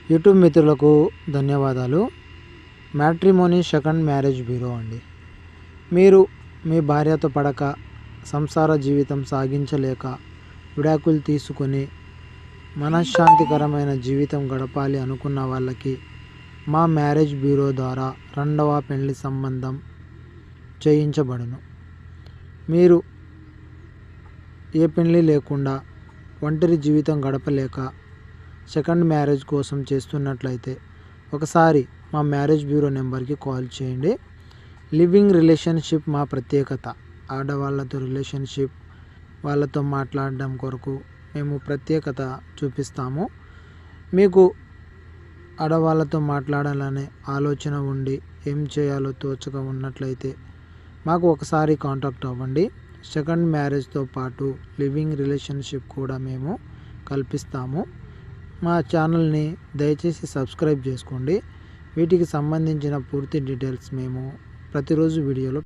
YouTube మిత్రులకు ధన్యవాదాలు. Matrimony second marriage bureau అండి. మీరు మీ భార్యతో పడక సంసార జీవితం సాగించలేక విడాకులు తీసుకొని మనశ్శాంతికరమైన జీవితం గడపాలి అనుకున్న వాళ్ళకి మా మ్యారేజ్ బ్యూరో ద్వారా రెండవ పెళ్లి సంబంధం చేయించబడును. మీరు ఏ పెళ్లి లేకుండా ఒంటరి జీవితం గడపలేక సెకండ్ మ్యారేజ్ కోసం చేస్తున్నట్లయితే ఒకసారి మా మ్యారేజ్ బ్యూరో నెంబర్కి కాల్ చేయండి. లివింగ్ రిలేషన్షిప్ మా ప్రత్యేకత. ఆడవాళ్ళతో రిలేషన్షిప్ వాళ్ళతో మాట్లాడడం కొరకు మేము ప్రత్యేకత చూపిస్తాము. మీకు ఆడవాళ్ళతో మాట్లాడాలనే ఆలోచన ఉండి ఏం చేయాలో తోచక ఉన్నట్లయితే మాకు ఒకసారి కాంటాక్ట్ అవ్వండి. సెకండ్ మ్యారేజ్తో పాటు లివింగ్ రిలేషన్షిప్ కూడా మేము కల్పిస్తాము. మా ఛానల్ని దయచేసి సబ్స్క్రైబ్ చేసుకోండి. వీటికి సంబంధించిన పూర్తి డీటెయిల్స్ మేము ప్రతిరోజు వీడియోలో